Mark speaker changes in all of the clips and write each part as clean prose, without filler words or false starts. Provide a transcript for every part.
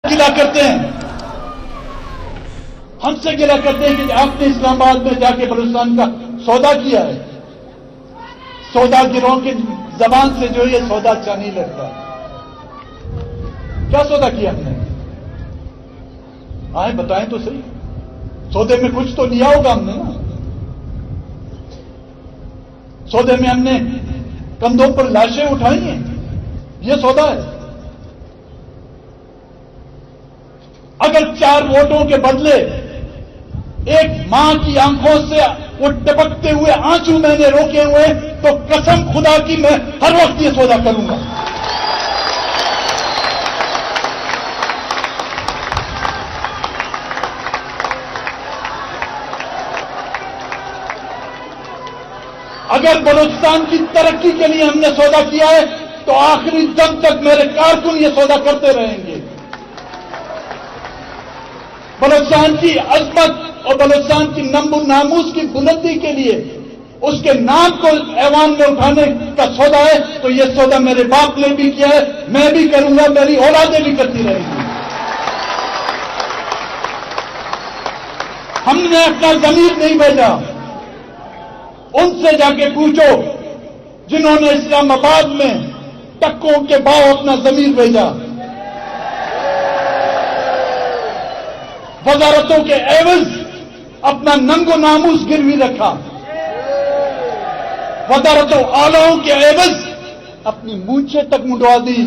Speaker 1: गिला करते हैं, हमसे गिला करते हैं कि आपने इस्लामाबाद में जाके बलूचिस्तान का सौदा किया है। सौदा गिरोह की जबान से जो ये सौदा अच्छा नहीं लगता। क्या सौदा किया हमने? आए बताएं तो सही। सौदे में कुछ तो लिया होगा हमने ना। सौदे में हमने कंधों पर लाशें उठाई हैं, ये सौदा है। अगर 4 वोटों के बदले एक मां की आंखों से वो टपकते हुए आंसू मैंने रोके हुए, तो कसम खुदा की मैं हर वक्त ये सौदा करूंगा। अगर बलूचिस्तान की तरक्की के लिए हमने सौदा किया है, तो आखिरी दम तक मेरे कारकुन ये सौदा करते रहेंगे। बलूचिस्तान की अजमत और बलूचिस्तान की नम्बो नामूस की बुलंदी के लिए उसके नाम को ऐवान में उठाने का सौदा है, तो यह सौदा मेरे बाप ने भी किया है, मैं भी करूंगा, मेरी औलादें भी करती रहेंगी। हमने अपना जमीर नहीं भेजा। उनसे जाके पूछो जिन्होंने इस्लामाबाद में टक्कों के भाव अपना जमीर भेजा, वजारतों के एवज अपना नंगो नामूस गिरवी रखा, वजारतों आलाओं के एवज अपनी मूंछें तक मुंडवा दी।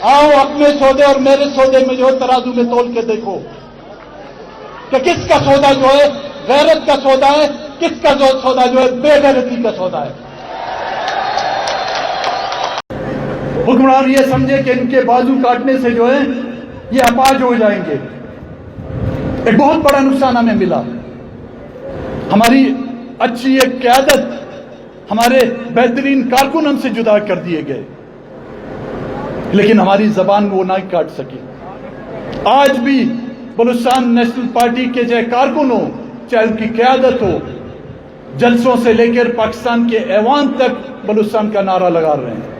Speaker 1: आओ अपने सौदे और मेरे सौदे में जो तराजू में तोल के देखो कि किसका सौदा जो है गैरत का सौदा है, किसका जो सौदा जो है बेगैरती का सौदा है। हुक्मरान ये समझे कि इनके बाजू काटने से जो है ये अपाज हो जाएंगे। एक बहुत बड़ा नुकसान हमें मिला। हमारी अच्छी एक क़यादत, हमारे बेहतरीन कारकुन हमसे जुदा कर दिए गए, लेकिन हमारी जबान वो नहीं काट सकी। आज भी बलूचिस्तान नेशनल पार्टी के चाहे कारकुन हो, चाहे उनकी क़यादत हो, जलसों से लेकर पाकिस्तान के ऐवान तक बलूचिस्तान का नारा लगा रहे हैं।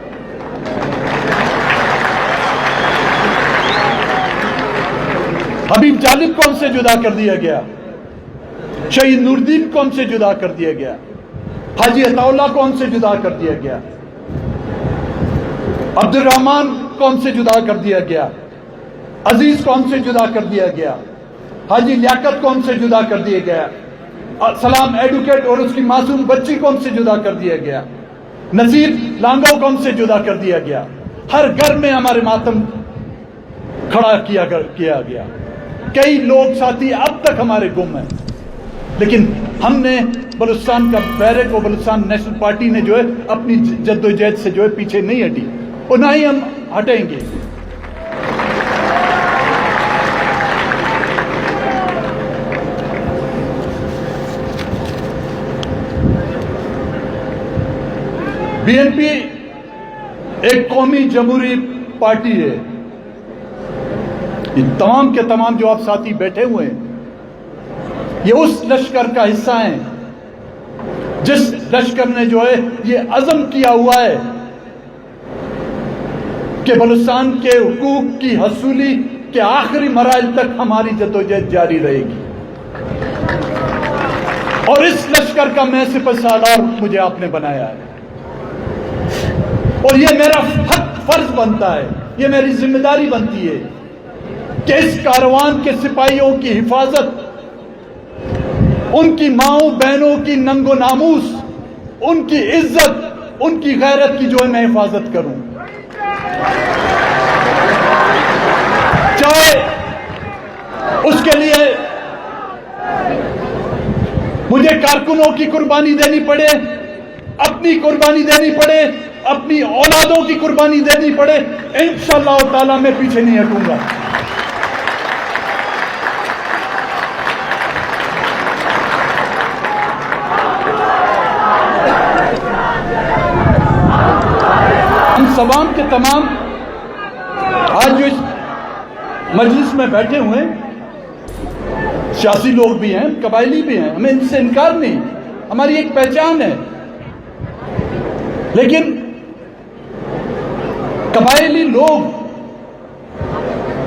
Speaker 1: हबीब जालिब को हमसे जुदा कर दिया गया, शहीद नूरुद्दीन को हमसे जुदा कर दिया गया, हाजी अताउल्लाह को हमसे जुदा कर दिया गया, अब्दुल रहमान को हमसे जुदा कर दिया गया, अजीज को हमसे जुदा कर दिया गया, हाजी लियाकत को हमसे जुदा कर दिया गया, सलाम एडवोकेट और उसकी मासूम बच्ची को हमसे जुदा कर दिया गया, नसीर लांगो को हमसे जुदा कर दिया गया। हर घर में हमारे मातम खड़ा किया गया। कई लोग साथी अब तक हमारे गुम हैं, लेकिन हमने बलूचिस्तान का बैरक और बलूचिस्तान नेशनल पार्टी ने जो है अपनी जद्दोजहद से जो है पीछे नहीं हटी और ना ही हम हटेंगे। बीएनपी एक कौमी जमहूरी पार्टी है। ये तमाम के तमाम जो आप साथी बैठे हुए हैं, ये उस लश्कर का हिस्सा हैं जिस लश्कर ने जो है ये अज़म किया हुआ है कि बलूचिस्तान के हुकूक की हसूली के आखिरी मराइल तक हमारी जद्दोजहद जारी रहेगी। और इस लश्कर का मैं सिपहसालार मुझे आपने बनाया है, और ये मेरा फर्ज बनता है, ये मेरी जिम्मेदारी बनती है कि इस कारवान के सिपाहियों की हिफाजत, उनकी माओं बहनों की नंगो नामूस, उनकी इज्जत, उनकी गैरत की जो है मैं हिफाजत करूं। चाहे उसके लिए मुझे कारकुनों की कुर्बानी देनी पड़े, अपनी कुर्बानी देनी पड़े, अपनी औलादों की कुर्बानी देनी पड़े, इंशाअल्लाह ताला मैं पीछे नहीं हटूंगा। हम तमाम के तमाम आज जो इस मजलिस में बैठे हुए सियासी लोग भी हैं, कबायली भी हैं, हमें इनसे इनकार नहीं, हमारी एक पहचान है। लेकिन कबायली लोग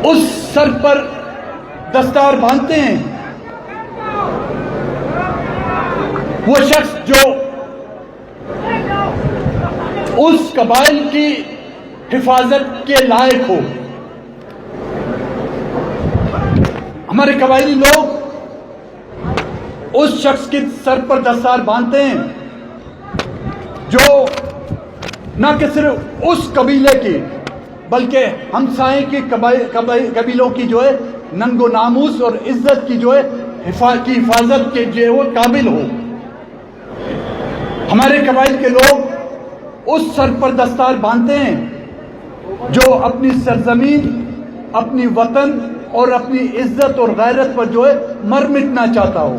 Speaker 1: उस सर पर दस्तार बांधते हैं, वो शख्स जो उस कबाइल की हिफाजत के लायक हो। हमारे कबायली लोग उस शख्स के सर पर दस्तार बांधते हैं जो न कि सिर्फ उस कबीले की बल्कि हमसाए के कबीलों की जो है नंगो नामूस और इज्जत की जो है हिफाजत के जो वो काबिल हो। हमारे कबाइल के लोग उस सर पर दस्तार बांधते हैं जो अपनी सरजमीन, अपनी वतन और अपनी इज्जत और गैरत पर जो है मर मिटना चाहता हो।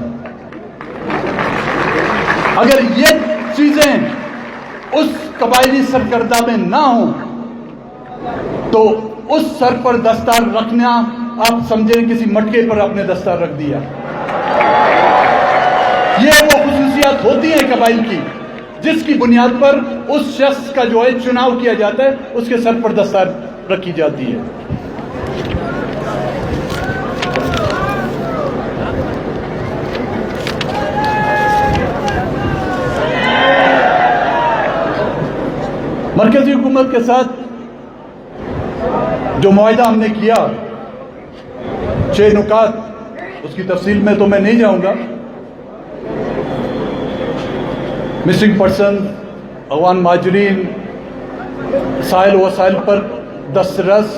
Speaker 1: अगर ये चीजें उस कबायली सरकर्दा में ना हो तो उस सर पर दस्तार रखना आप समझें किसी मटके पर आपने दस्तार रख दिया। ये वो खुसूसियात होती हैं कबाइल की जिसकी बुनियाद पर उस शख्स का जो है चुनाव किया जाता है, उसके सर पर दस्तार रखी जाती है। मरकजी हुकूमत के साथ जो मुआहिदा हमने किया, 6 नुकात, उसकी तफसील में तो मैं नहीं जाऊंगा। मिसिंग पर्सन, अवान माजरीन, साइल वसाइल पर दस्तरस,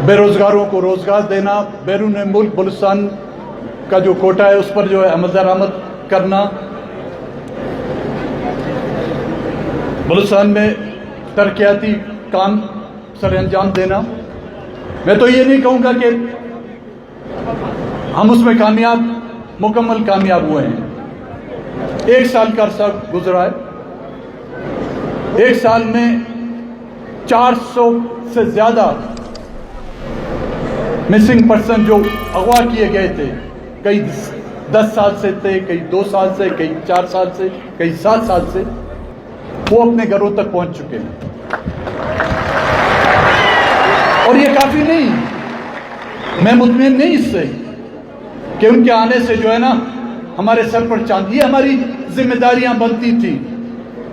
Speaker 1: बेरोजगारों को रोजगार देना, बैरून मुल्क बलूचिस्तान का जो कोटा है उस पर जो है अमल दरामद करना, बलूचिस्तान में तरक्याती काम सर अंजाम देना। मैं तो ये नहीं कहूँगा कि हम उसमें मुकम्मल कामयाब हुए हैं। 1 साल का अरसा गुजरा है। 1 साल में 400 से ज्यादा मिसिंग पर्सन जो अगवा किए गए थे, कई 10 साल से थे, कई 2 साल से, कई 4 साल से, कई 7 साल से, वो अपने घरों तक पहुंच चुके हैं। और ये काफी नहीं, मैं मुतमईन नहीं इससे कि उनके आने से जो है ना हमारे सर पर चांद, ये हमारी जिम्मेदारियां बनती थी।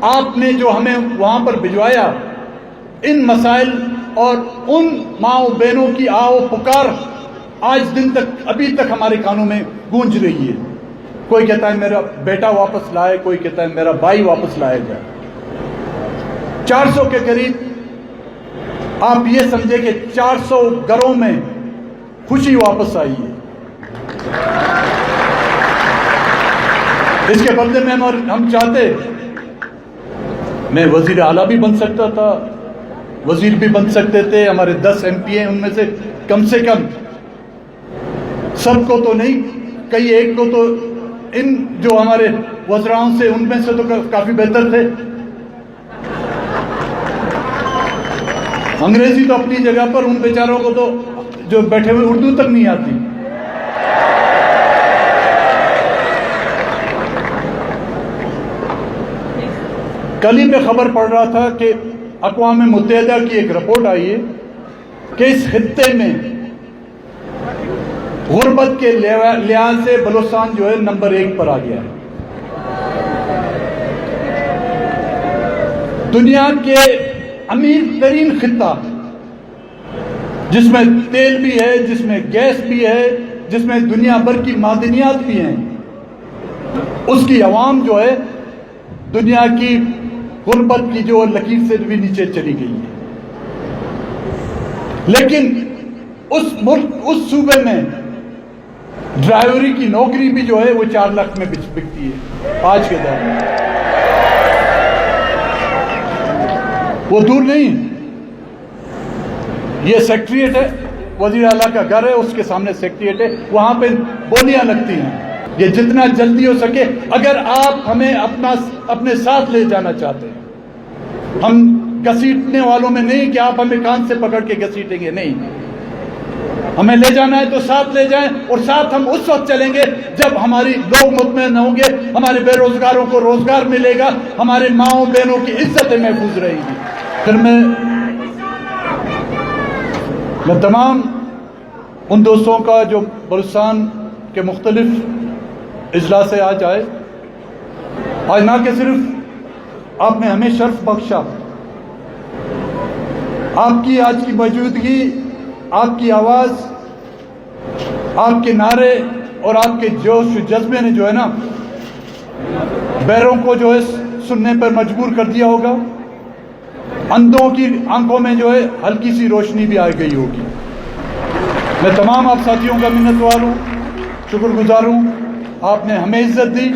Speaker 1: आपने जो हमें वहां पर भिजवाया, इन मसाइल और उन माओ बहनों की आओ पुकार आज दिन तक, अभी तक हमारे कानों में गूंज रही है। कोई कहता है मेरा बेटा वापस लाए, कोई कहता है मेरा भाई वापस लाया जाए। 400 के करीब आप ये समझे कि 400 घरों में खुशी वापस आई है। इसके बदले में हम चाहते, मैं वजीर आला भी बन सकता था, वजीर भी बन सकते थे, हमारे 10 MP हैं, उनमें से कम सबको तो नहीं, कई एक को तो इन जो हमारे वज़राओं से उनमें से तो काफी बेहतर थे। अंग्रेजी तो अपनी जगह पर, उन बेचारों को तो जो बैठे हुए उर्दू तक नहीं आती। कल ही मैं खबर पढ़ रहा था कि अक़वाम मुत्तहिदा की एक रिपोर्ट आई है कि इस खित्ते में गुर्बत के लिहाज से बलूचिस्तान जो है नंबर 1 पर आ गया है। दुनिया के अमीर तरीन खित्ता, जिसमें तेल भी है, जिसमें गैस भी है, जिसमें दुनिया भर की मादनियात भी हैं, उसकी अवाम जो है दुनिया की गुर्बत की जो लकीर से भी नीचे चली गई है। लेकिन उस सूबे में ड्राइवरी की नौकरी भी जो है वो 4 लाख में बिकती है आज के दौर में। वो दूर नहीं, ये सेक्रेटरीट है, वजीर आला का घर है, उसके सामने सेक्रेटरीट है, वहां पे बोलियां लगती हैं। ये जितना जल्दी हो सके, अगर आप हमें अपने साथ ले जाना चाहते हैं, हम घसीटने वालों में नहीं कि आप हमें कान से पकड़ के घसीटेंगे, नहीं, हमें ले जाना है तो साथ ले जाएं, और साथ हम उस वक्त चलेंगे जब हमारी लोग मुतमईन होंगे, हमारे बेरोजगारों को रोजगार मिलेगा, हमारे माओ बहनों की इज्जतें महफूज रहेंगी। फिर मैं तमाम उन दोस्तों का जो बलूचिस्तान के मुख्तलिफ अजला से आज आए, आज ना कि सिर्फ आपने हमें शर्फ बख्शा, आपकी आज की मौजूदगी, आपकी आवाज़, आपके नारे और आपके जोश जज्बे ने जो है ना बैरों को जो है सुनने पर मजबूर कर दिया होगा। अंधों की आंखों में जो है हल्की सी रोशनी भी आ गई होगी। मैं तमाम आप साथियों का मिन्नतवार हूँ, शुक्रगुजार हूँ। आपने हमें इज्जत दी,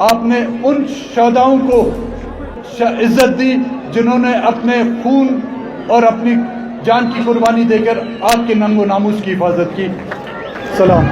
Speaker 1: आपने उन शहदाओं को इज्जत दी जिन्होंने अपने खून और अपनी जान की कुर्बानी देकर आपके नंगो नामूस की हिफाजत की। सलाम।